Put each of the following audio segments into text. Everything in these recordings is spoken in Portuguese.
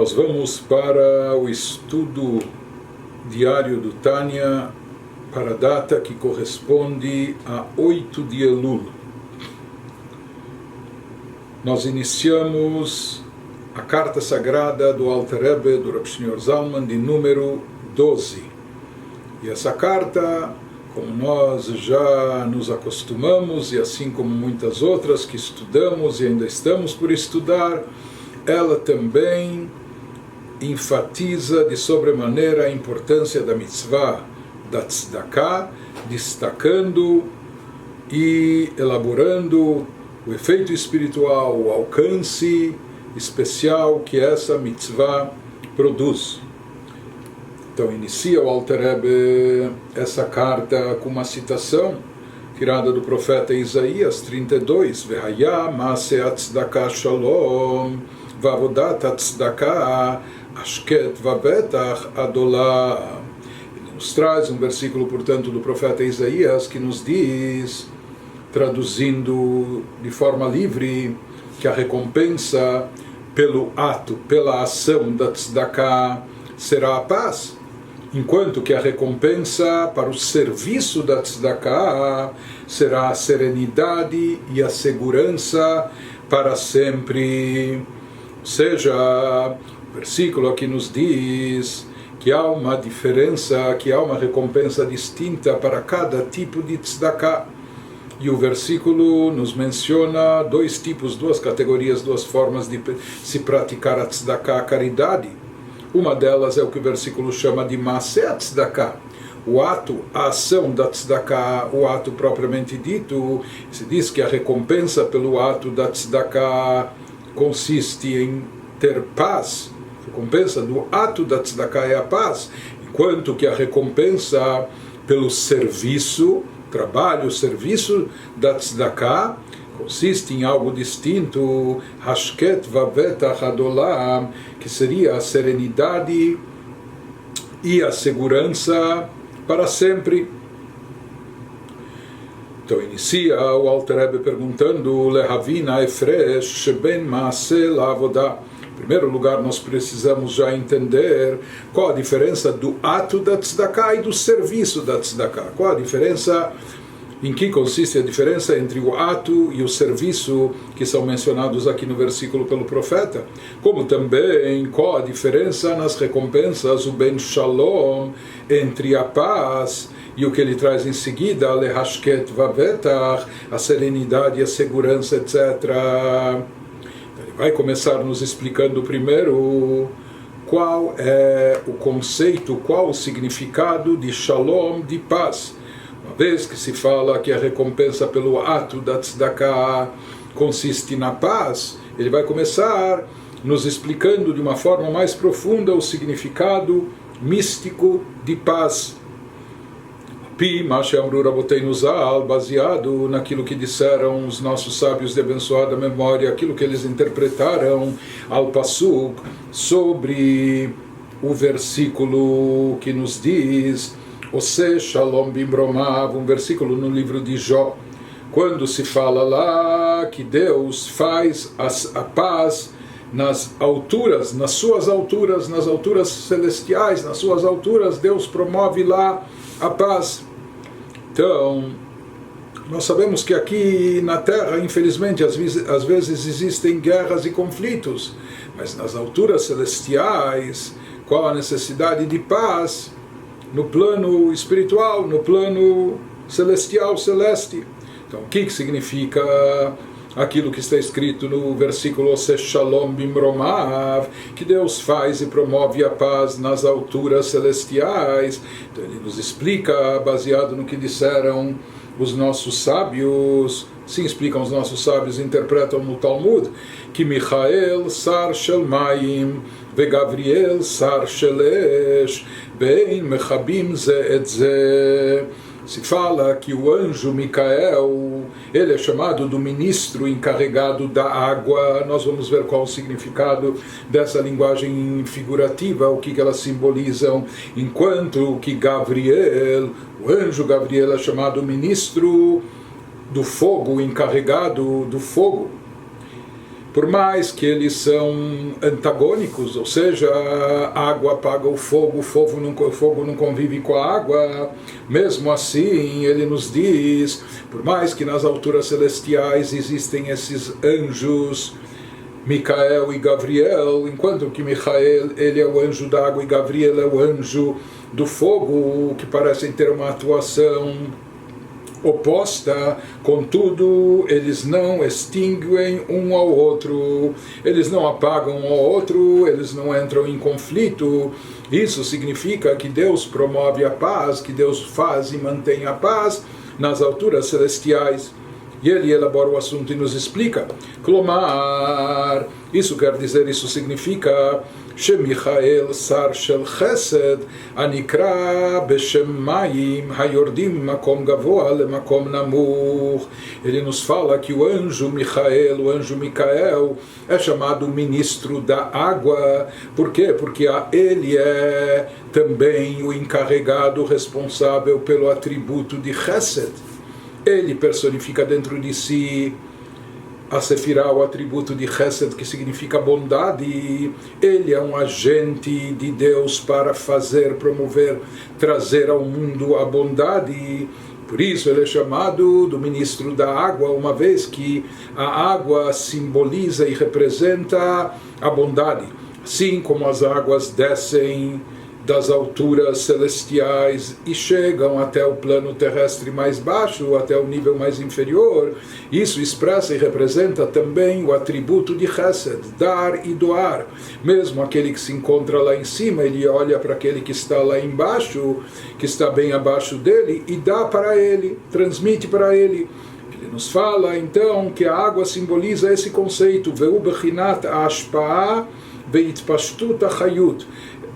Nós vamos para o estudo diário do Tânia, para a data que corresponde a 8 de Elul. Nós iniciamos a carta sagrada do Alter Rebbe, do Rav Shneur Zalman, de número 12. E essa carta, como nós já nos acostumamos, e assim como muitas outras que estudamos e ainda estamos por estudar, ela também enfatiza de sobremaneira a importância da mitzvah da tzedakah, destacando e elaborando o efeito espiritual, o alcance especial que essa mitzvah produz. Então inicia o Alter Rebbe essa carta com uma citação tirada do profeta Isaías 32, Vehaya Maaseh Tzedakah Shalom Vavodat Tzedakah Ashket Vabetach Adolah. Ele nos traz um versículo, portanto, do profeta Isaías que nos diz, traduzindo de forma livre, que a recompensa pelo ato, pela ação da tzedakah será a paz, enquanto que a recompensa para o serviço da tzedakah será a serenidade e a segurança para sempre. Ou seja, o versículo aqui nos diz que há uma diferença, que há uma recompensa distinta para cada tipo de tzedakah. E o versículo nos menciona dois tipos, duas categorias, duas formas de se praticar a tzedakah, a caridade. Uma delas é o que o versículo chama de Maaseh Tzedakah, o ato, a ação da tzedakah, o ato propriamente dito. Se diz que a recompensa pelo ato da tzedakah consiste em ter paz. A recompensa do ato da tzedakah é a paz, enquanto que a recompensa pelo serviço, trabalho, o serviço da tzedakah consiste em algo distinto, Hashket Vabetach Adolah, que seria a serenidade e a segurança para sempre. Então inicia o Alter Rebbe perguntando, Lehavina Efresh Ben Maaseh Lavodah. Em primeiro lugar, nós precisamos já entender qual a diferença do ato da tzedakah e do serviço da tzedakah. Qual a diferença, em que consiste a diferença entre o ato e o serviço que são mencionados aqui no versículo pelo profeta. Como também qual a diferença nas recompensas, o Ben Shalom, entre a paz e o que ele traz em seguida, Lehashket Vabetach, a serenidade e a segurança, etc. Vai começar nos explicando primeiro qual é o conceito, qual o significado de Shalom, de paz. Uma vez que se fala que a recompensa pelo ato da tzedakah consiste na paz, ele vai começar nos explicando de uma forma mais profunda o significado místico de paz. Baseado naquilo que disseram os nossos sábios de abençoada memória, aquilo que eles interpretaram ao Pasuk sobre o versículo que nos diz Ose Shalom Bimromav, um versículo no livro de Jó, quando se fala lá que Deus faz a paz nas alturas, nas suas alturas, nas alturas celestiais, nas suas alturas, Deus promove lá a paz. Então, nós sabemos que aqui na Terra, infelizmente, às vezes existem guerras e conflitos, mas nas alturas celestiais, qual a necessidade de paz? No plano espiritual, no plano celestial, celeste. Então, o que significa aquilo que está escrito no versículo Ose Shalom Bimromav, que Deus faz e promove a paz nas alturas celestiais? Então ele nos explica, baseado no que disseram os nossos sábios, sim, explicam os nossos sábios, interpretam no Talmud, que Michael Sar Shel Mayim ve Gavriel Sar Shel Esh Bein Mechabim Ze et Ze. Se fala que o anjo Micael, ele é chamado do ministro encarregado da água. Nós vamos ver qual o significado dessa linguagem figurativa, o que elas simbolizam, enquanto que Gabriel, o anjo Gabriel, é chamado ministro do fogo, encarregado do fogo. por mais que eles são antagônicos, ou seja, a água apaga o fogo não convive com a água, mesmo assim ele nos diz, por mais que nas alturas celestiais existem esses anjos, Micael e Gabriel, enquanto que Micael ele é o anjo da água e Gabriel é o anjo do fogo, que parecem ter uma atuação oposta, contudo, eles não extinguem um ao outro, eles não apagam um ao outro, eles não entram em conflito. Isso significa que Deus promove a paz, que Deus faz e mantém a paz nas alturas celestiais. E ele elabora o assunto e nos explica. Klomar, isso quer dizer, isso significa Shemichael sar shel chesed anikra beshem mayim hayordim makom gavoa lemakom namuch. Ele nos fala que o anjo Michael, o anjo Micael, é chamado ministro da água. Por quê? Porque ele é também o encarregado responsável pelo atributo de chesed. Ele personifica dentro de si a Sefirah, o atributo de Chesed, que significa bondade. Ele é um agente de Deus para fazer, promover, trazer ao mundo a bondade. Por isso ele é chamado do ministro da água, uma vez que a água simboliza e representa a bondade. Assim como as águas descem das alturas celestiais e chegam até o plano terrestre mais baixo, até o nível mais inferior, isso expressa e representa também o atributo de Chesed, dar e doar. Mesmo aquele que se encontra lá em cima, ele olha para aquele que está lá embaixo, que está bem abaixo dele, e dá para ele, transmite para ele. Ele nos fala então que a água simboliza esse conceito, Veu bechinat hashpa'ah veitpashtut hachayut.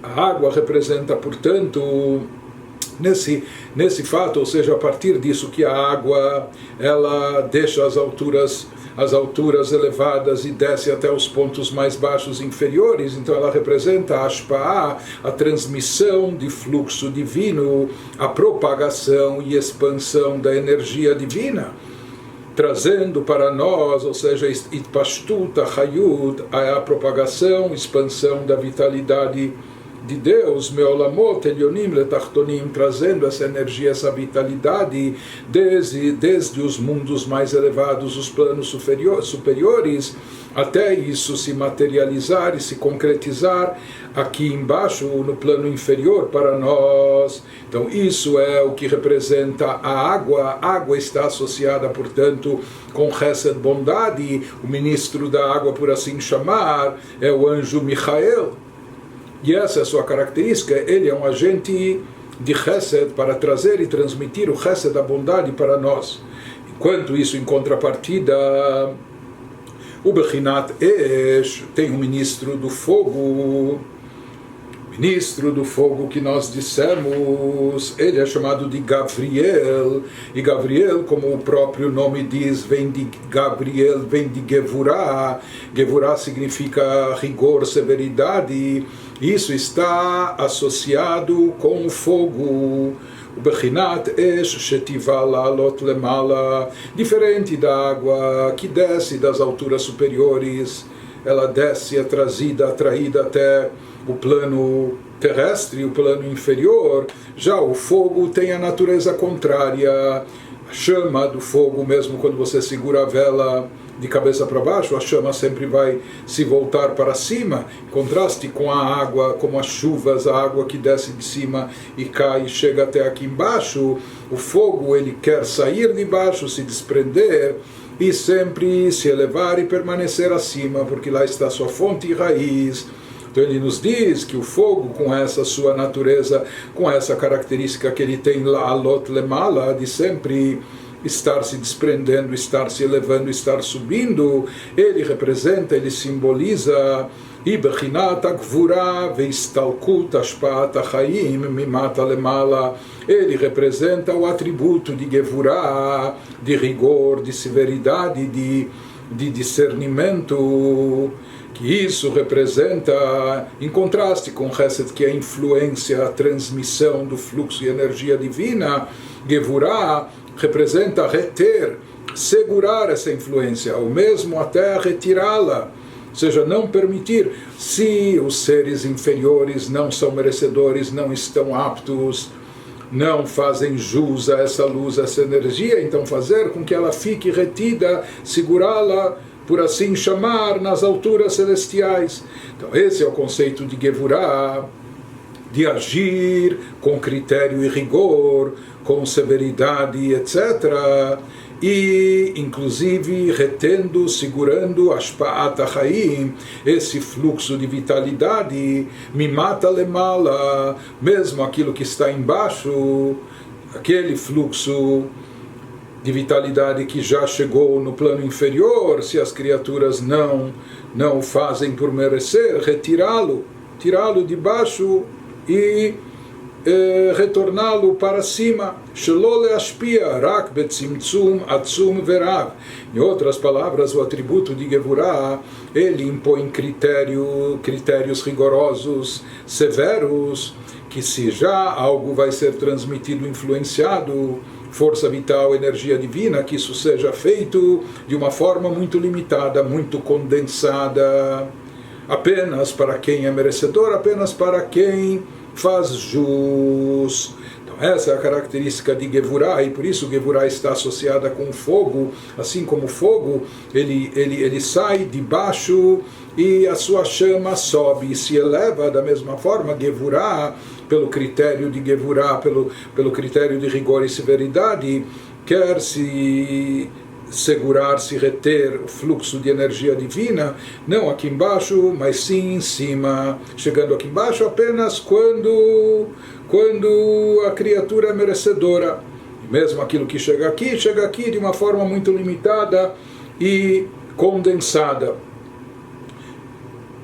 A água representa, portanto, nesse fato, ou seja, a partir disso que a água ela deixa as alturas elevadas e desce até os pontos mais baixos inferiores, então ela representa a Ashpa'ah, a transmissão de fluxo divino, a propagação e expansão da energia divina, trazendo para nós, ou seja, Itpashtut Hayut, a propagação, expansão da vitalidade de Deus, Meolamot Elyonim Letachtonim, trazendo essa energia, essa vitalidade desde os mundos mais elevados, os planos superiores, até isso se materializar e se concretizar aqui embaixo, no plano inferior para nós. Então isso é o que representa a água. A água está associada, portanto, com Chesed, bondade. O ministro da água, por assim chamar, é o anjo Michael. E essa é a sua característica, ele é um agente de Chesed para trazer e transmitir o Chesed, a bondade, para nós. Enquanto isso, em contrapartida, o Bechinat Esh tem o ministro do fogo. Ministro do fogo que nós dissemos, ele é chamado de Gabriel, e Gabriel, como o próprio nome diz, vem de Gabriel, vem de Gevurah. Gevurah significa rigor, severidade. Isso está associado com o fogo. O Bechinat Esh Shetiva La'alot Lemala, diferente da água que desce das alturas superiores, ela desce, é trazida, atraída até o plano terrestre, o plano inferior. Já o fogo tem a natureza contrária. A chama do fogo, mesmo quando você segura a vela de cabeça para baixo, a chama sempre vai se voltar para cima, em contraste com a água, como as chuvas, a água que desce de cima e cai e chega até aqui embaixo. O fogo, ele quer sair de baixo, se desprender e sempre se elevar e permanecer acima, porque lá está sua fonte e raiz. Então ele nos diz que o fogo, com essa sua natureza, com essa característica que ele tem lá, Alot Lemala, de sempre estar se desprendendo, estar se elevando, estar subindo, ele representa, ele simboliza Ibechinat Gvura Veistalkut Ashpa'at Chaim Mimata Lemala. Ele representa o atributo de Gevurah, de rigor, de severidade, de discernimento, que isso representa, em contraste com Chesed, que é a influência, a transmissão do fluxo e energia divina. Gevurah representa reter segurar essa influência, ou mesmo até retirá-la, ou seja, não permitir. Se os seres inferiores não são merecedores, não estão aptos, não fazem jus a essa luz, a essa energia, então fazer com que ela fique retida, segurá-la, por assim chamar, nas alturas celestiais. Então esse é o conceito de Gevurah, de agir com critério e rigor, com severidade, etc., e inclusive retendo, segurando Ashpa'at HaChaim, esse fluxo de vitalidade, Mimata Lemala, mesmo aquilo que está embaixo, aquele fluxo de vitalidade que já chegou no plano inferior, se as criaturas não o fazem por merecer, tirá-lo de baixo e retorná-lo para cima. Em outras palavras, o atributo de Gevurah, ele impõe critérios rigorosos, severos, que se já algo vai ser transmitido, influenciado, força vital, energia divina, que isso seja feito de uma forma muito limitada, muito condensada, apenas para quem é merecedor, apenas para quem faz jus. Então essa é a característica de Gevurah, e por isso Gevurah está associada com o fogo, assim como o fogo, ele sai de baixo e a sua chama sobe e se eleva. Da mesma forma, Gevurah, pelo critério de Gevurah, pelo critério de rigor e severidade, quer se segurar, se reter o fluxo de energia divina, não aqui embaixo, mas sim em cima, chegando aqui embaixo apenas quando a criatura é merecedora. E mesmo aquilo que chega aqui de uma forma muito limitada e condensada.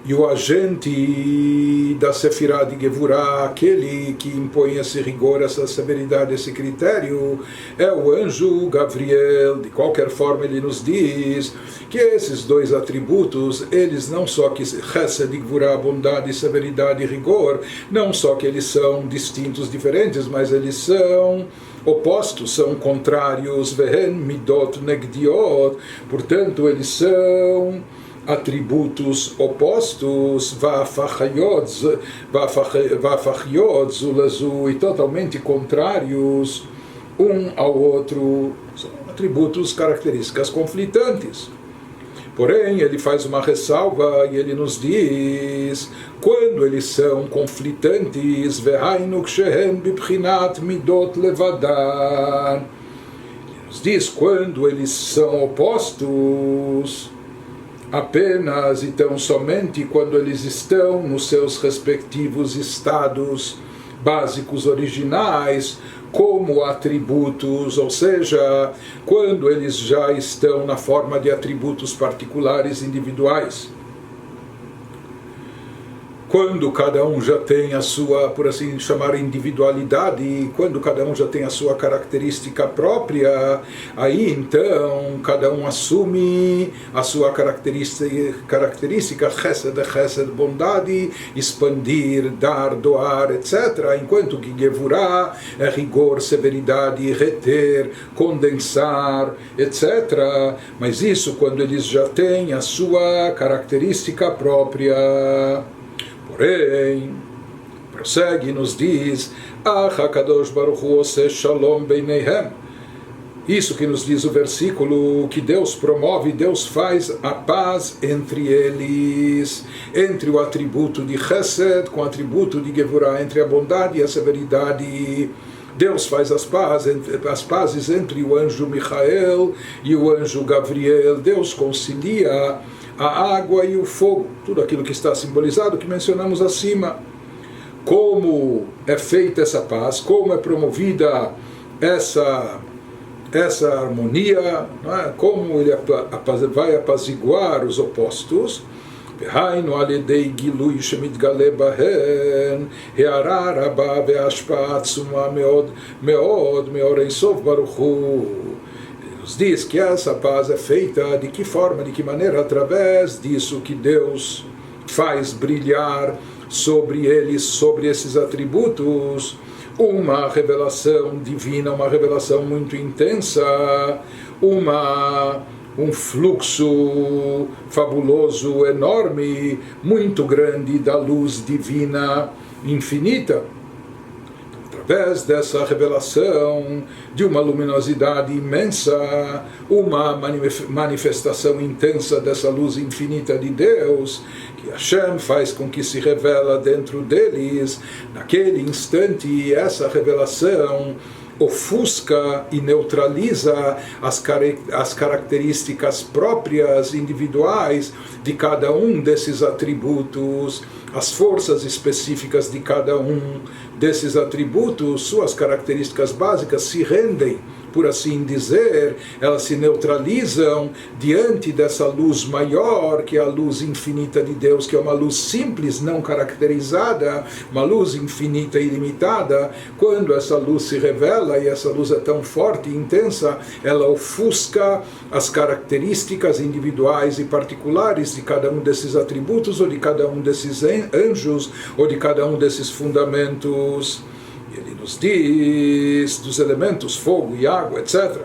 E o agente da Sefirah de Gevurah, aquele que impõe esse rigor, essa severidade, esse critério, é o anjo Gabriel. De qualquer forma, ele nos diz que esses dois atributos, eles não só que Chesed de Gevurah, bondade, severidade e rigor, não só que eles são distintos, diferentes, mas eles são opostos, são contrários, Vehen Midot Negdiot, portanto, eles são atributos opostos, e totalmente contrários um ao outro, são atributos, características conflitantes. Porém, ele faz uma ressalva e ele nos diz, quando eles são conflitantes, Vehainu kshehem bibchinat midot levadan, ele nos diz, quando eles são opostos, apenas e tão somente quando eles estão nos seus respectivos estados básicos originais, como atributos, ou seja, quando eles já estão na forma de atributos particulares individuais. Quando cada um já tem a sua, por assim chamar, individualidade, quando cada um já tem a sua característica própria, aí então cada um assume a sua característica chesed, bondade, expandir, dar, doar, etc. Enquanto que Gevurah é rigor, severidade, reter, condensar, etc. Mas isso quando eles já têm a sua característica própria. Porém, prossegue e nos diz, HaKadosh Baruch Hu ose shalom beineihem. Isso que nos diz o versículo, que Deus promove, Deus faz a paz entre eles, entre o atributo de Chesed com o atributo de Gevurah, entre a bondade e a severidade. Deus faz as pazes entre o anjo Michael e o anjo Gabriel. Deus concilia a água e o fogo, tudo aquilo que está simbolizado, que mencionamos acima. Como é feita essa paz, como é promovida essa harmonia, não é? Como ele vai apaziguar os opostos. והיינו על ידי גילוי שמתגלה בהן הערה רבה והשפעה עצומה מאוד מאוד מאור אין סוף ברוך הוא. Nos diz que essa paz é feita de que forma, de que maneira? Através disso que Deus faz brilhar sobre eles, sobre esses atributos, uma revelação divina, uma revelação muito intensa, um fluxo fabuloso, enorme, muito grande da luz divina infinita. Através dessa revelação de uma luminosidade imensa, uma manifestação intensa dessa luz infinita de Deus, que Hashem faz com que se revela dentro deles, naquele instante, essa revelação ofusca e neutraliza as características próprias, individuais de cada um desses atributos, as forças específicas de cada um desses atributos, suas características básicas se rendem, por assim dizer, elas se neutralizam diante dessa luz maior, que é a luz infinita de Deus, que é uma luz simples, não caracterizada, uma luz infinita e ilimitada. Quando essa luz se revela, e essa luz é tão forte e intensa, ela ofusca as características individuais e particulares de cada um desses atributos, ou de cada um desses anjos, ou de cada um desses fundamentos. Ele nos diz dos elementos fogo e água, etc.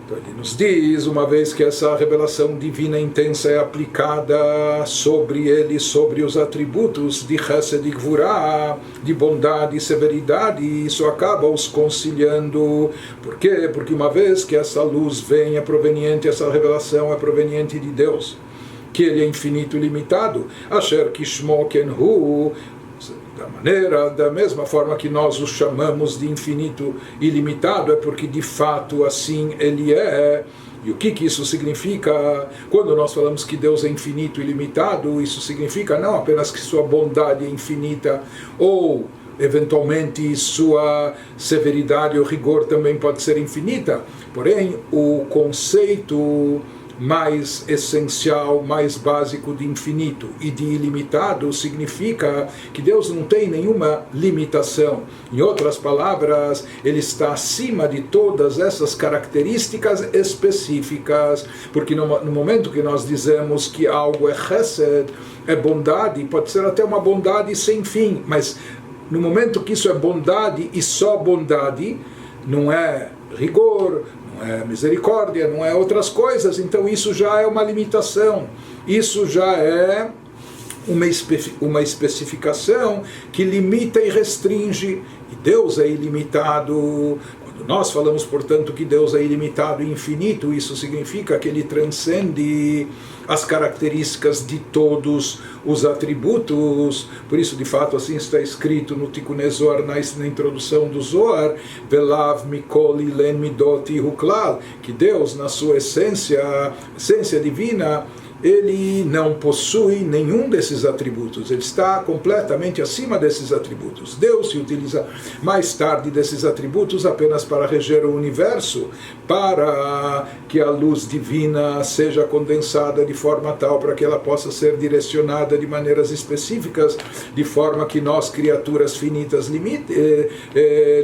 Então ele nos diz, uma vez que essa revelação divina intensa é aplicada sobre ele, sobre os atributos de Chesed e Gvurah, de bondade e severidade, isso acaba os conciliando. Por quê? Porque uma vez que essa luz vem, é proveniente, essa revelação é proveniente de Deus, que ele é infinito e limitado, Asher Kishmo Kenhu, da mesma forma que nós o chamamos de infinito e ilimitado, é porque de fato assim ele é. E o que isso significa? Quando nós falamos que Deus é infinito e ilimitado, isso significa não apenas que sua bondade é infinita, ou eventualmente sua severidade ou rigor também pode ser infinita, porém o conceito mais essencial, mais básico de infinito e de ilimitado significa que Deus não tem nenhuma limitação. Em outras palavras, ele está acima de todas essas características específicas, porque no momento que nós dizemos que algo é chesed, é bondade, pode ser até uma bondade sem fim, mas no momento que isso é bondade e só bondade, não é rigor, não é misericórdia, não é outras coisas, então isso já é uma limitação, isso já é uma especificação que limita e restringe, e Deus é ilimitado. Quando nós falamos, portanto, que Deus é ilimitado e infinito, isso significa que ele transcende as características de todos os atributos. Por isso, de fato, assim está escrito no Tikkun Zohar, na introdução do Zohar, Velav mikol ilen midot huklal, que Deus, na sua essência divina, ele não possui nenhum desses atributos, ele está completamente acima desses atributos. Deus se utiliza mais tarde desses atributos apenas para reger o universo, para que a luz divina seja condensada de forma tal para que ela possa ser direcionada de maneiras específicas, de forma que nós, criaturas finitas,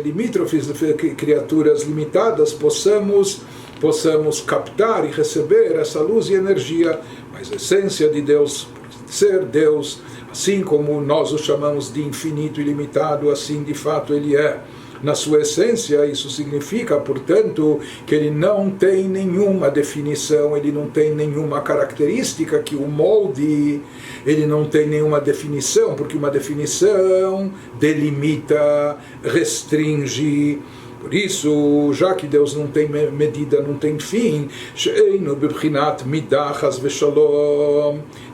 limítrofes, criaturas limitadas, possamos captar e receber essa luz e energia. Mas a essência de Deus, ser Deus, assim como nós o chamamos de infinito e ilimitado, assim de fato ele é. Na sua essência, isso significa, portanto, que ele não tem nenhuma definição, ele não tem nenhuma característica que o molde, ele não tem nenhuma definição, porque uma definição delimita, restringe. Por isso, já que Deus não tem medida, não tem fim,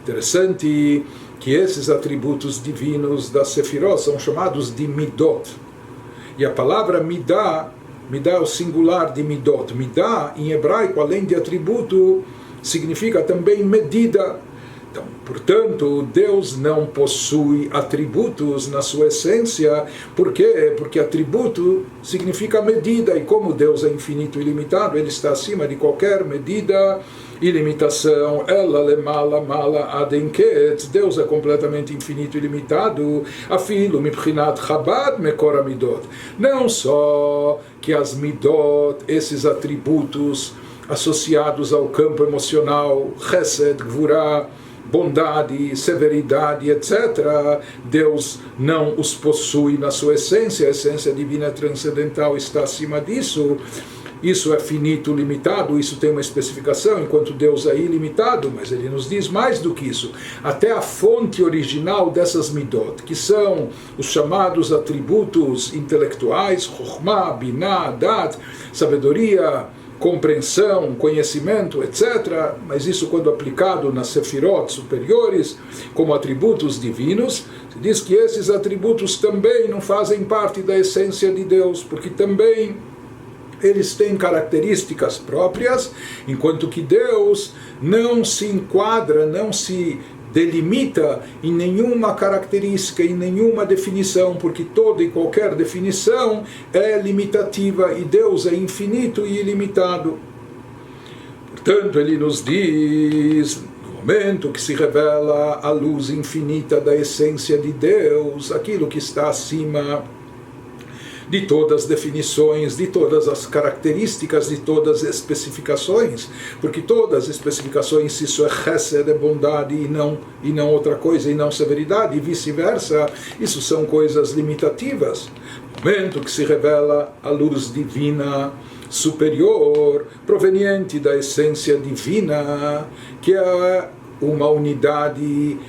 interessante que esses atributos divinos da Sefirot são chamados de midot. E a palavra midá é o singular de midot. Midá, em hebraico, além de atributo, significa também medida. Então, portanto, Deus não possui atributos na sua essência. Por quê? Porque atributo significa medida, e como Deus é infinito e ilimitado, ele está acima de qualquer medida e limitação. Ela lemala mala adenket. Deus é completamente infinito e limitado. Afilo mibchinat chabad mekor midot. Não só que as midot, esses atributos associados ao campo emocional, chesed, gvurah, bondade, severidade, etc., Deus não os possui na sua essência, a essência divina transcendental está acima disso. isso é finito, limitado, isso tem uma especificação, enquanto Deus é ilimitado, mas ele nos diz mais do que isso. Até a fonte original dessas midot, que são os chamados atributos intelectuais, chokhmah, binah, dat, sabedoria, compreensão, conhecimento, etc. Mas isso quando aplicado nas sefirot superiores, como atributos divinos, se diz que esses atributos também não fazem parte da essência de Deus, porque também eles têm características próprias, enquanto que Deus não se enquadra, não se delimita em nenhuma característica, em nenhuma definição, porque toda e qualquer definição é limitativa e Deus é infinito e ilimitado. Portanto, ele nos diz, no momento que se revela a luz infinita da essência de Deus, aquilo que está acima de todas as definições, de todas as características, de todas as especificações, porque todas as especificações, se isso é chesed, é bondade e não outra coisa, e não severidade, e vice-versa, isso são coisas limitativas. No momento que se revela a luz divina superior, proveniente da essência divina, que é uma unidade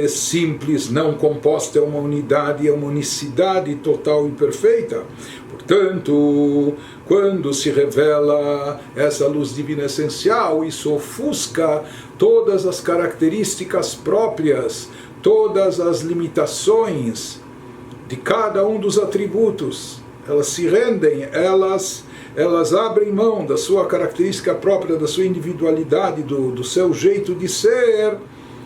simples, não composta, é uma unidade, é uma unicidade total e perfeita. Portanto, quando se revela essa luz divina essencial, isso ofusca todas as características próprias, todas as limitações de cada um dos atributos. Elas se rendem, elas abrem mão da sua característica própria, da sua individualidade, do seu jeito de ser,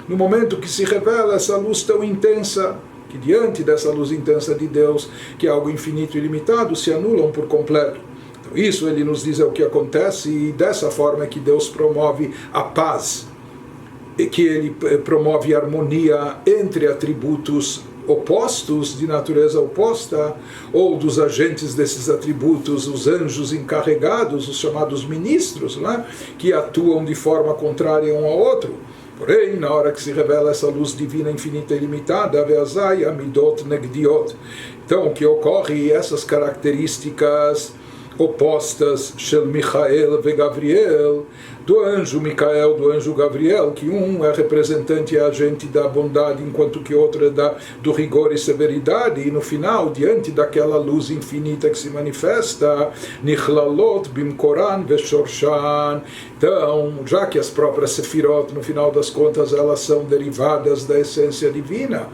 no momento que se revela essa luz tão intensa, que diante dessa luz intensa de Deus, que é algo infinito e ilimitado, se anulam por completo. Então isso ele nos diz é o que acontece, e dessa forma é que Deus promove a paz, e que ele promove a harmonia entre atributos opostos, de natureza oposta, ou dos agentes desses atributos, os anjos encarregados, os chamados ministros, né, que atuam de forma contrária um ao outro. Porém, na hora que se revela essa luz divina infinita e ilimitada, veazai amidot negdiot. Então, o que ocorre, essas características opostas, Shel Michael ve Gabriel, do anjo Micael, do anjo Gabriel, que um é representante e agente da bondade, enquanto que outro é do rigor e severidade, e no final, diante daquela luz infinita que se manifesta, Nichlalot bimkoran veshorshan. Então, já que as próprias sefirot, no final das contas, elas são derivadas da essência divina,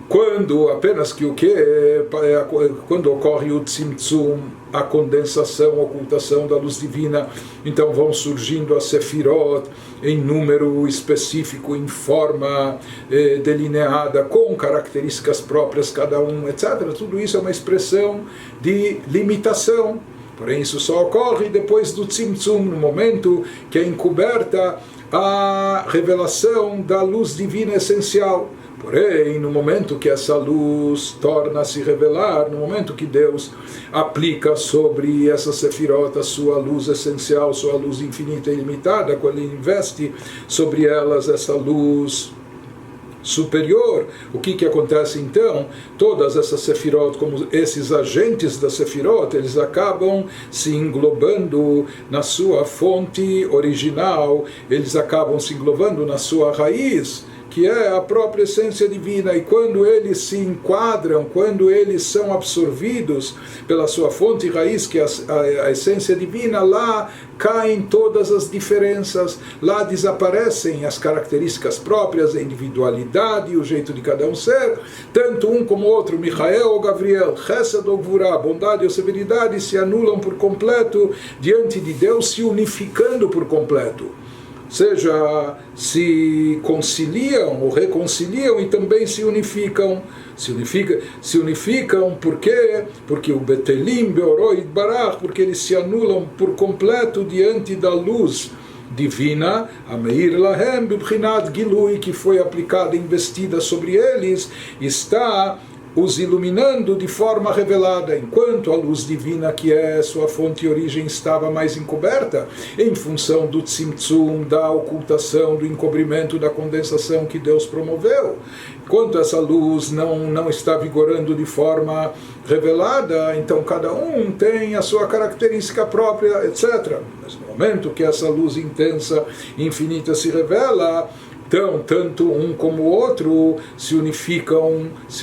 quando apenas que quando ocorre o tzimtzum, a condensação, a ocultação da luz divina, então vão surgindo as sefirot em número específico, em forma delineada, com características próprias cada um, etc. Tudo isso é uma expressão de limitação. Porém, isso só ocorre depois do tzimtzum, no momento que é encoberta a revelação da luz divina essencial. Porém, no momento que essa luz torna a se revelar, no momento que Deus aplica sobre essa sefirot a sua luz essencial, sua luz infinita e ilimitada, quando ele investe sobre elas essa luz superior, o que acontece então? Todas essas sefirot, como esses agentes da sefirot, eles acabam se englobando na sua fonte original, eles acabam se englobando na sua raiz, que é a própria essência divina, e quando eles se enquadram, quando eles são absorvidos pela sua fonte raiz, que é a essência divina, lá caem todas as diferenças, lá desaparecem as características próprias, a individualidade, o jeito de cada um ser, tanto um como o outro, Michael ou Gabriel, Chesed ou Gvurá, bondade ou severidade, se anulam por completo diante de Deus, se unificando por completo. Seja, se conciliam ou reconciliam e também se unificam. Se unificam por quê? Porque o Betelim, Beoroi, Barach, porque eles se anulam por completo diante da luz divina, a Meir Lahem, Bibchinat Gilui, que foi aplicada e investida sobre eles, está os iluminando de forma revelada, enquanto a luz divina, que é sua fonte e origem, estava mais encoberta, em função do tzimtzum, da ocultação, do encobrimento, da condensação que Deus promoveu. Enquanto essa luz não está vigorando de forma revelada, então cada um tem a sua característica própria, etc. Mas no momento que essa luz intensa e infinita se revela, então, tanto um como o outro se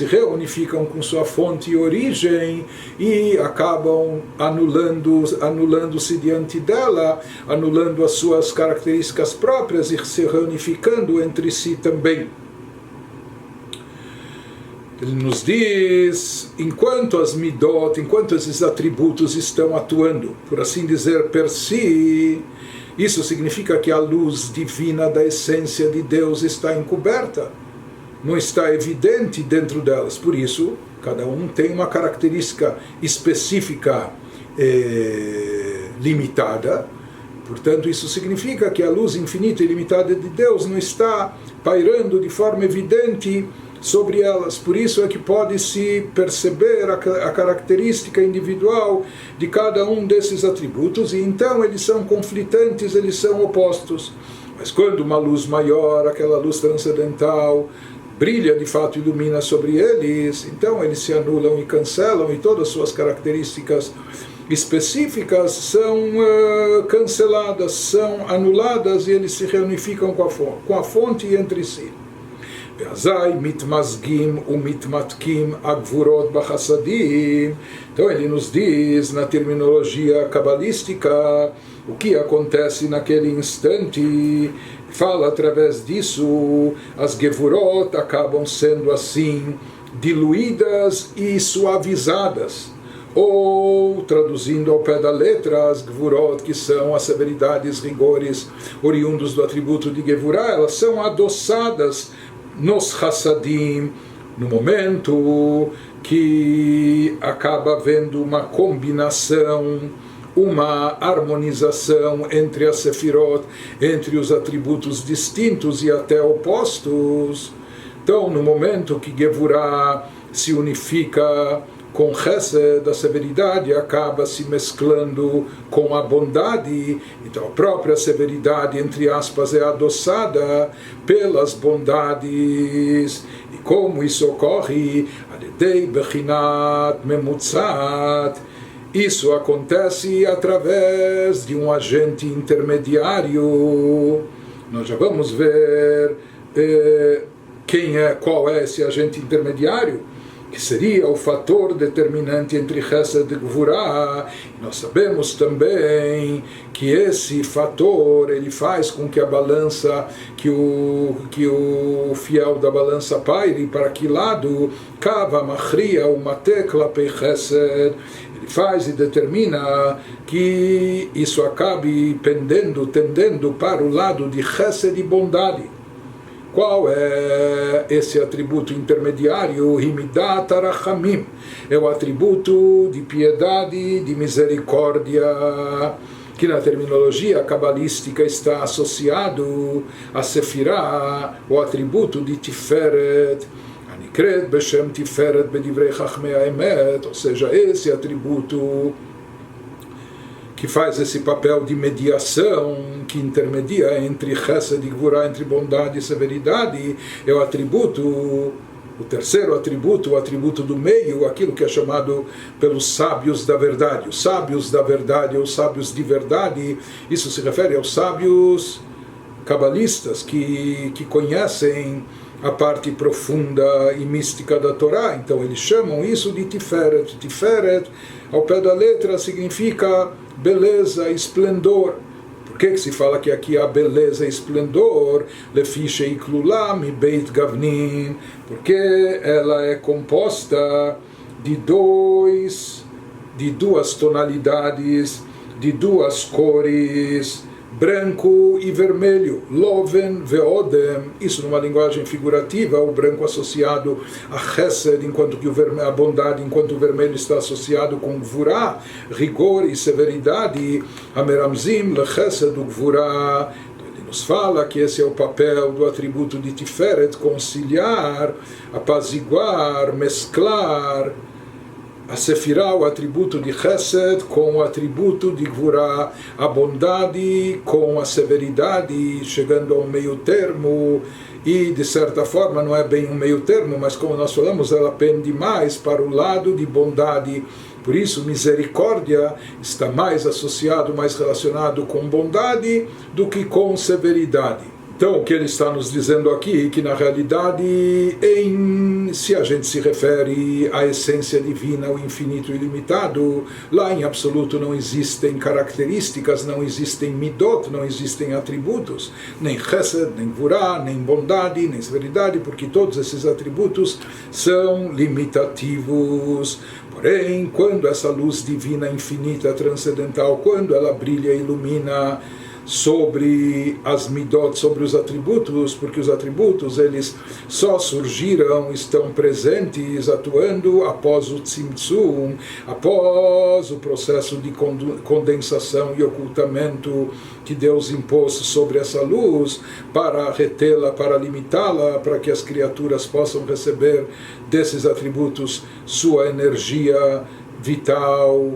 reunificam com sua fonte e origem e acabam anulando-se diante dela, anulando as suas características próprias e se reunificando entre si também. Ele nos diz, enquanto as midot, enquanto esses atributos estão atuando, por assim dizer, per si, isso significa que a luz divina da essência de Deus está encoberta, não está evidente dentro delas. Por isso, cada um tem uma característica específica limitada. Portanto, isso significa que a luz infinita e limitada de Deus não está pairando de forma evidente sobre elas. Por isso é que pode-se perceber a característica individual de cada um desses atributos, e então eles são conflitantes, eles são opostos. Mas quando uma luz maior, aquela luz transcendental, brilha, de fato ilumina sobre eles, então eles se anulam e cancelam, e todas as suas características específicas são canceladas, são anuladas, e eles se reunificam com a fonte entre si. Ve'azai mitmazgim umitmatkim agvurot bachassadim. Então ele nos diz, na terminologia cabalística, o que acontece naquele instante. Fala através disso, as gevurot acabam sendo assim diluídas e suavizadas. Ou, traduzindo ao pé da letra, as gevurot, que são as severidades, rigores oriundos do atributo de gevurah, elas são adoçadas nos chassadim, no momento que acaba havendo uma combinação, uma harmonização entre as sefirot, entre os atributos distintos e até opostos. Então, no momento que Gevurah se unifica com Chesed, a severidade acaba se mesclando com a bondade. Então a própria severidade, entre aspas, é adoçada pelas bondades. E como isso ocorre? Aledei bechinat memutzat. Isso acontece através de um agente intermediário. Nós já vamos ver qual é esse agente intermediário, que seria o fator determinante entre Chesed e Gvurah. Nós sabemos também que esse fator ele faz com que a balança, que o fiel da balança paire para que lado, Kava Machria, o Matekla Pei Chesed, ele faz e determina que isso acabe tendendo para o lado de Chesed e bondade. Qual é esse atributo intermediário? Himidat Arachamim. É o atributo de piedade, de misericórdia, que na terminologia cabalística está associado a Sefirah, o atributo de Tiferet, Anikret Beshem Tiferet Bedivrei Chachmei Haemet, ou seja, esse atributo que faz esse papel de mediação, que intermedia entre Chesed e Gvurah, entre bondade e severidade, é o atributo, o terceiro atributo, o atributo do meio, aquilo que é chamado pelos sábios da verdade. Os sábios da verdade, ou sábios de verdade, isso se refere aos sábios cabalistas que conhecem a parte profunda e mística da Torá. Então eles chamam isso de Tiferet. Tiferet, ao pé da letra, significa beleza, esplendor. Por que se fala que aqui há beleza e esplendor? Lefi sheiklulam beit gavnin, porque ela é composta de duas tonalidades, de duas cores, branco e vermelho, loven veodem. Isso numa linguagem figurativa, o branco associado a chesed, enquanto que a bondade, enquanto o vermelho está associado com gvurah, rigor e severidade, ameramzim lechesed u gvurah. Ele nos fala que esse é o papel do atributo de Tiferet, conciliar, apaziguar, mesclar a Sefirah, o atributo de Chesed, com o atributo de Gvurah, a bondade com a severidade, chegando a um meio termo. E de certa forma não é bem um meio termo, mas como nós falamos, ela pende mais para o lado de bondade. Por isso, misericórdia está mais associado, mais relacionado com bondade do que com severidade. Então, o que ele está nos dizendo aqui, que na realidade, se a gente se refere à essência divina, o infinito e ilimitado, lá em absoluto não existem características, não existem midot, não existem atributos, nem chesed, nem gvurah, nem bondade, nem severidade, porque todos esses atributos são limitativos. Porém, quando essa luz divina, infinita, transcendental, quando ela brilha e ilumina sobre as midot, sobre os atributos, porque os atributos eles só surgiram, estão presentes, atuando após o tzimtzum, após o processo de condensação e ocultamento que Deus impôs sobre essa luz para retê-la, para limitá-la, para que as criaturas possam receber desses atributos sua energia vital,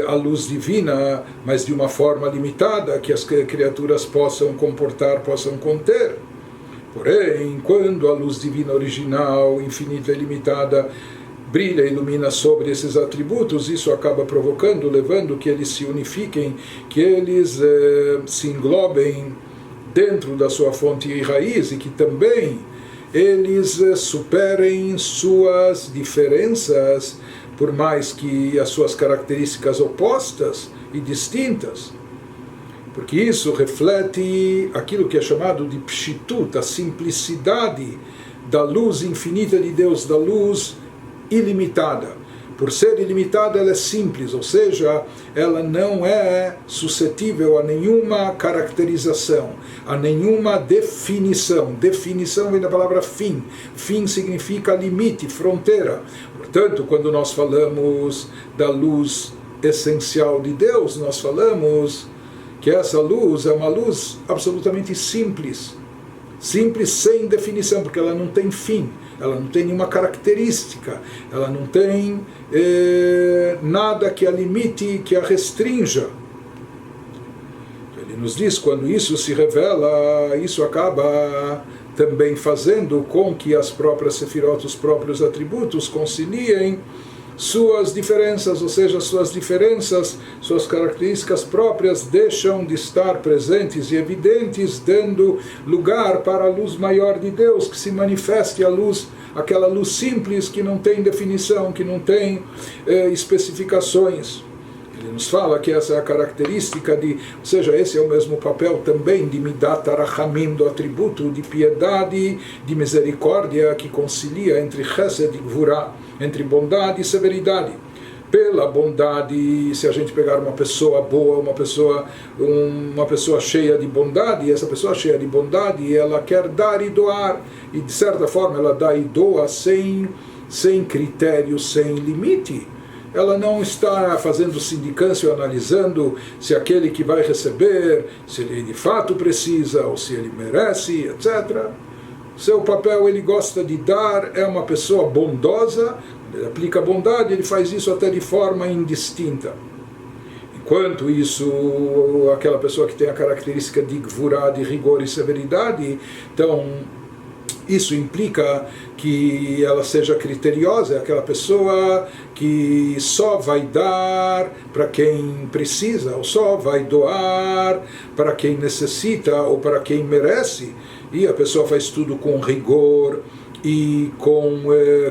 a luz divina, mas de uma forma limitada, que as criaturas possam comportar, possam conter. Porém, quando a luz divina original, infinita e limitada, brilha e ilumina sobre esses atributos, isso acaba provocando, levando que eles se unifiquem, que eles se englobem dentro da sua fonte e raiz, e que também eles superem suas diferenças, por mais que as suas características opostas e distintas, porque isso reflete aquilo que é chamado de pshitut, a simplicidade da luz infinita de Deus, da luz ilimitada. Por ser ilimitada, ela é simples, ou seja, ela não é suscetível a nenhuma caracterização, a nenhuma definição. Definição vem da palavra fim. Fim significa limite, fronteira. Portanto, quando nós falamos da luz essencial de Deus, nós falamos que essa luz é uma luz absolutamente simples. Simples sem definição, porque ela não tem fim, ela não tem nenhuma característica, ela não tem nada que a limite, que a restrinja. Ele nos diz, quando isso se revela, isso acaba também fazendo com que as próprias sefirot, os próprios atributos, conciliem suas diferenças, ou seja, suas diferenças, suas características próprias deixam de estar presentes e evidentes, dando lugar para a luz maior de Deus, que se manifeste a luz, aquela luz simples que não tem definição, que não tem especificações. Ele nos fala que essa é a característica de, ou seja, esse é o mesmo papel também de Midat HaRachamim, do atributo de piedade, de misericórdia, que concilia entre Chesed e Gvurah, entre bondade e severidade. Pela bondade, se a gente pegar uma pessoa boa, uma pessoa cheia de bondade, e essa pessoa cheia de bondade, ela quer dar e doar, e de certa forma ela dá e doa sem critério, sem limite. Ela não está fazendo sindicância, analisando se aquele que vai receber, se ele de fato precisa, ou se ele merece, etc. Seu papel, ele gosta de dar, é uma pessoa bondosa, ele aplica bondade, ele faz isso até de forma indistinta. Enquanto isso, aquela pessoa que tem a característica de gvurah, de rigor e severidade, então isso implica que ela seja criteriosa, é aquela pessoa que só vai dar para quem precisa, ou só vai doar para quem necessita ou para quem merece, e a pessoa faz tudo com rigor e com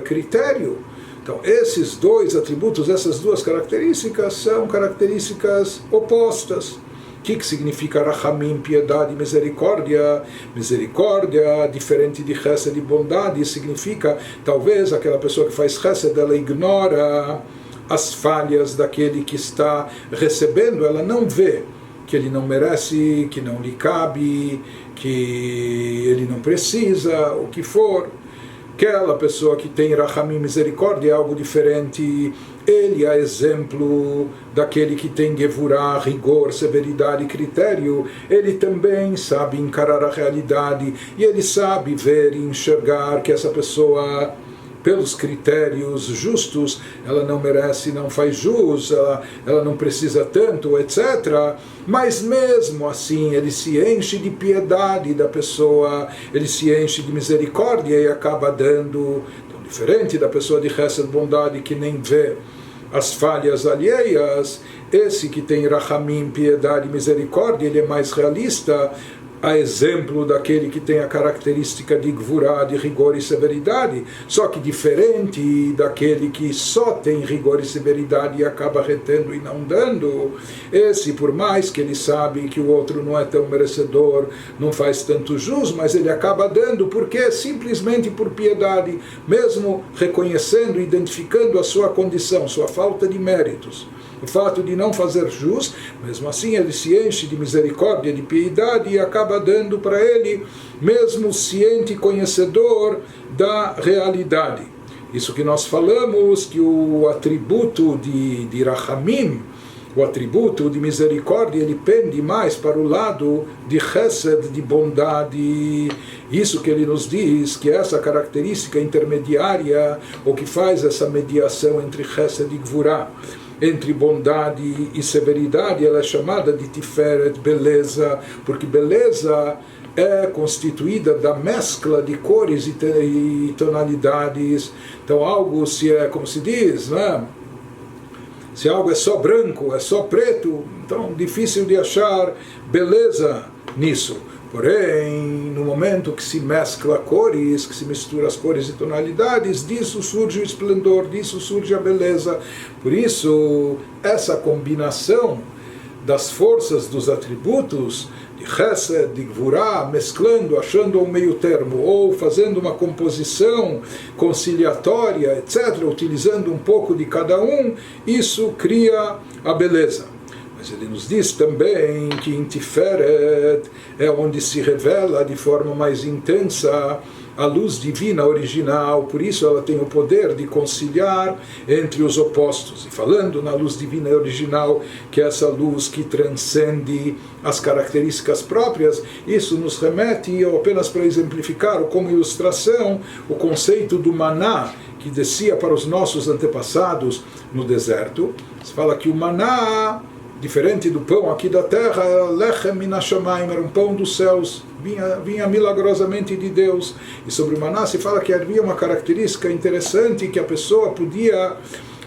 critério. Então, esses dois atributos, essas duas características, são características opostas. O que significa Rachamim, piedade e misericórdia? Misericórdia, diferente de Chesed e bondade, significa, talvez, aquela pessoa que faz Chesed, ela ignora as falhas daquele que está recebendo, ela não vê que ele não merece, que não lhe cabe, que ele não precisa, o que for. Aquela pessoa que tem Rachamim, misericórdia, é algo diferente, ele é exemplo daquele que tem gevurah, rigor, severidade e critério. Ele também sabe encarar a realidade e ele sabe ver e enxergar que essa pessoa, pelos critérios justos, ela não merece, não faz jus, ela não precisa tanto, etc. Mas mesmo assim ele se enche de piedade da pessoa, ele se enche de misericórdia e acaba dando. Então, diferente da pessoa de chesed, bondade, que nem vê as falhas alheias, esse que tem rachamim, piedade e misericórdia, ele é mais realista, a exemplo daquele que tem a característica de gvurá, de rigor e severidade, só que diferente daquele que só tem rigor e severidade e acaba retendo e não dando. Esse, por mais que ele sabe que o outro não é tão merecedor, não faz tanto jus, mas ele acaba dando, porque simplesmente por piedade, mesmo reconhecendo, identificando a sua condição, sua falta de méritos, o fato de não fazer jus, mesmo assim ele se enche de misericórdia, de piedade e acaba dando para ele, mesmo ciente e conhecedor da realidade. Isso que nós falamos, que o atributo de Rachamim, o atributo de misericórdia, ele pende mais para o lado de chesed, de bondade. Isso que ele nos diz, que essa característica intermediária, ou que faz essa mediação entre chesed e gvurá, entre bondade e severidade, ela é chamada de tiferet, beleza, porque beleza é constituída da mescla de cores e tonalidades. Então algo, se é, como se diz, né? Se algo é só branco, é só preto, então difícil de achar beleza nisso. Porém, no momento que se mescla cores, que se mistura as cores e tonalidades, disso surge o esplendor, disso surge a beleza. Por isso, essa combinação das forças dos atributos, de chesed, de gvurá, mesclando, achando um meio termo, ou fazendo uma composição conciliatória, etc., utilizando um pouco de cada um, isso cria a beleza. Mas ele nos diz também que em Tiferet é onde se revela de forma mais intensa a luz divina original, por isso ela tem o poder de conciliar entre os opostos. E falando na luz divina original, que é essa luz que transcende as características próprias, isso nos remete, apenas para exemplificar, ou como ilustração, o conceito do maná, que descia para os nossos antepassados no deserto. Se fala que o maná, diferente do pão aqui da terra, lechem min hashamayim, era um pão dos céus, vinha milagrosamente de Deus. E sobre o maná se fala que havia uma característica interessante, que a pessoa podia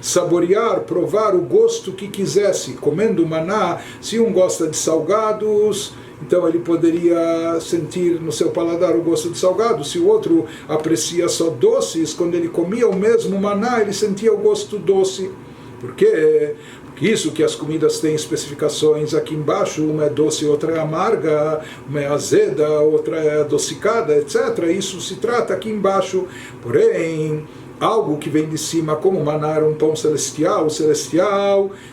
saborear, provar o gosto que quisesse. Comendo o maná, se um gosta de salgados, então ele poderia sentir no seu paladar o gosto de salgado. Se o outro aprecia só doces, quando ele comia o mesmo maná, ele sentia o gosto doce. Por quê? Porque isso que as comidas têm especificações aqui embaixo, uma é doce, outra é amarga, uma é azeda, outra é adocicada, etc. Isso se trata aqui embaixo. Porém, algo que vem de cima, como o maná era um pão celestial,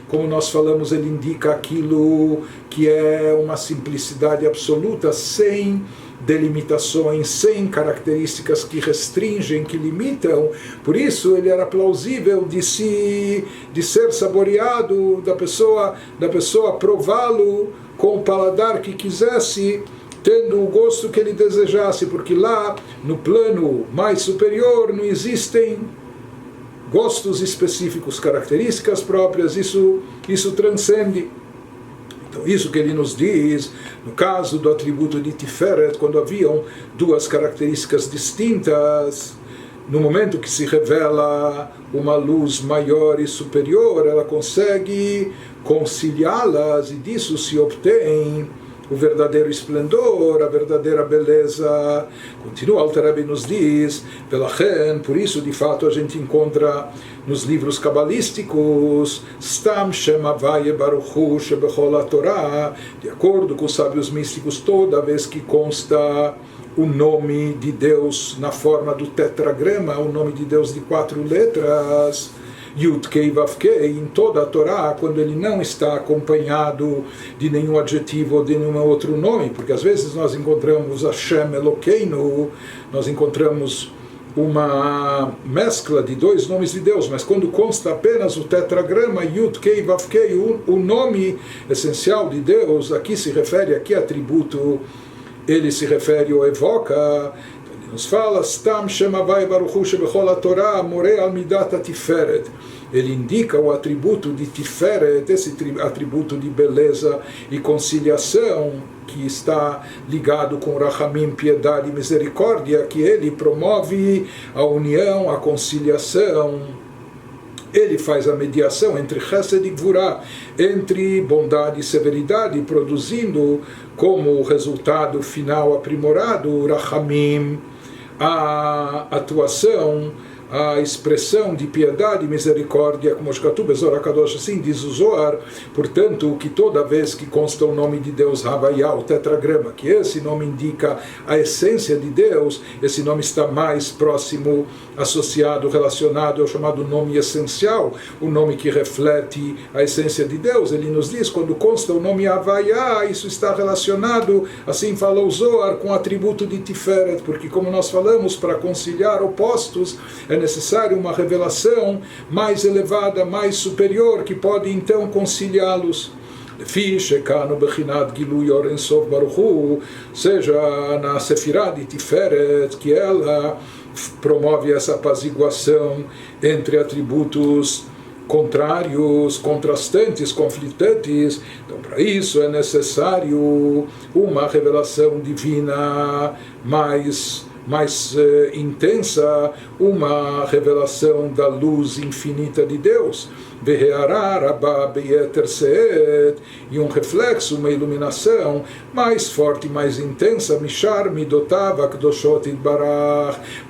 como nós falamos, ele indica aquilo que é uma simplicidade absoluta, sem delimitações, sem características que restringem, que limitam. Por isso ele era plausível de ser saboreado, da pessoa prová-lo com o paladar que quisesse, tendo o gosto que ele desejasse, porque lá no plano mais superior não existem gostos específicos, características próprias, isso transcende. Então, isso que ele nos diz, no caso do atributo de Tiferet, quando haviam duas características distintas, no momento que se revela uma luz maior e superior, ela consegue conciliá-las, e disso se obtém o verdadeiro esplendor, a verdadeira beleza. Continua, o Alter Rebbe nos diz, por isso de fato a gente encontra nos livros cabalísticos, Stam Shem Havaye Baruch Hu Shebechol HaTorah, de acordo com os sábios místicos, toda vez que consta o nome de Deus na forma do tetragrama, o nome de Deus de 4 letras, Yud Kei Vav Kei, em toda a Torá, quando ele não está acompanhado de nenhum adjetivo ou de nenhum outro nome, porque às vezes nós encontramos Hashem Elokeinu, nós encontramos uma mescla de dois nomes de Deus, mas quando consta apenas o tetragrama Yud Kei Vav Kei, o nome essencial de Deus, aqui se refere a que atributo ele se refere ou evoca. Então ele nos fala Stam Shem Havai Baruch Hu Shebechol HaTorah Moreh Al Midat HaTiferet. Ele indica o atributo de Tiferet, esse atributo de beleza e conciliação que está ligado com Rachamim, piedade e misericórdia, que ele promove a união, a conciliação. Ele faz a mediação entre Chesed e Gvurah, entre bondade e severidade, produzindo como resultado final aprimorado Rachamim, a atuação, a expressão de piedade e misericórdia, como Shkatu Bezor HaKadosh, assim diz o Zohar. Portanto, que toda vez que consta o nome de Deus, Havaiá, o tetragrama, que esse nome indica a essência de Deus, esse nome está mais próximo, associado, relacionado ao chamado nome essencial, o nome que reflete a essência de Deus. Ele nos diz, quando consta o nome Havaiá, isso está relacionado, assim fala o Zohar, com o atributo de Tiferet, porque como nós falamos, para conciliar opostos, é necessário uma revelação mais elevada, mais superior, que pode então conciliá-los. Seja na Sefirah de Tiferet, que ela promove essa apaziguação entre atributos contrários, contrastantes, conflitantes. Então, para isso é necessário uma revelação divina mais intensa, uma revelação da luz infinita de Deus, e um reflexo, uma iluminação mais forte, mais intensa,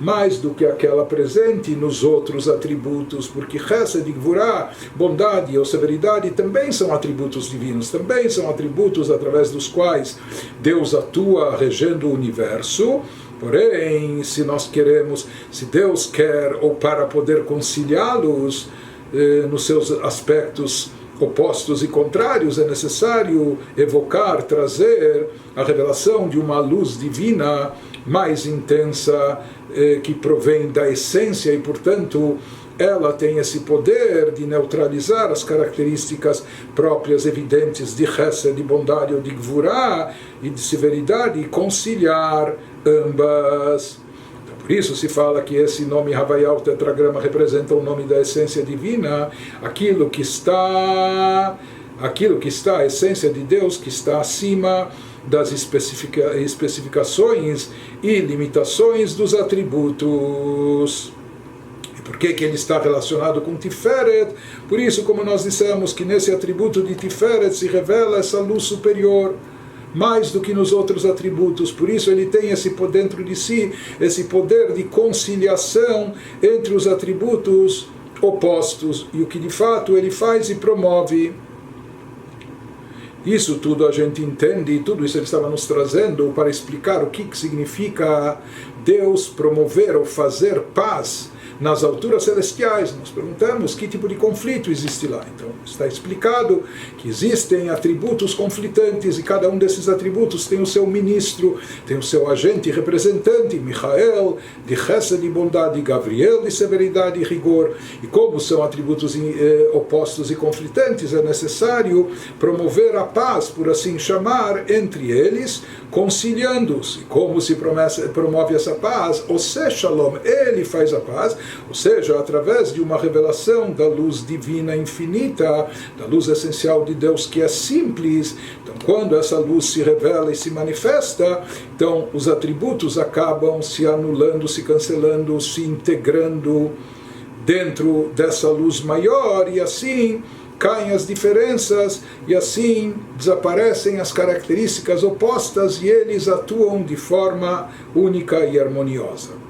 mais do que aquela presente nos outros atributos, porque Chesed e Gvurah, bondade ou severidade, também são atributos divinos, também são atributos através dos quais Deus atua regendo o universo. Porém, se nós queremos, se Deus quer, ou para poder conciliá-los nos seus aspectos opostos e contrários, é necessário evocar, trazer a revelação de uma luz divina mais intensa, que provém da essência e, portanto, ela tem esse poder de neutralizar as características próprias, evidentes de Chesed, de bondade ou de Gvurah e de severidade, e conciliar ambas. Então, por isso se fala que esse nome Havaiá, o tetragrama, representa o nome da essência divina, aquilo que está, a essência de Deus, que está acima das especificações e limitações dos atributos. Por que ele está relacionado com Tiferet? Por isso, como nós dissemos, que nesse atributo de Tiferet se revela essa luz superior, mais do que nos outros atributos. Por isso ele tem esse poder dentro de si, esse poder de conciliação entre os atributos opostos, e o que de fato ele faz e promove. Isso tudo a gente entende, e tudo isso ele estava nos trazendo para explicar o que significa Deus promover ou fazer paz nas alturas celestiais. Nós perguntamos que tipo de conflito existe lá. Então está explicado que existem atributos conflitantes, e cada um desses atributos tem o seu ministro, tem o seu agente representante, Michael, de Chesed, de bondade, e Gabriel, de severidade e rigor. E como são atributos opostos e conflitantes, é necessário promover a paz, por assim chamar, entre eles, conciliando-os. E como se promove essa paz? O Shalom, ele faz a paz, ou seja, através de uma revelação da luz divina infinita, da luz essencial de Deus, que é simples. Então, quando essa luz se revela e se manifesta, então os atributos acabam se anulando, se cancelando, se integrando dentro dessa luz maior, e assim caem as diferenças, e assim desaparecem as características opostas, e eles atuam de forma única e harmoniosa.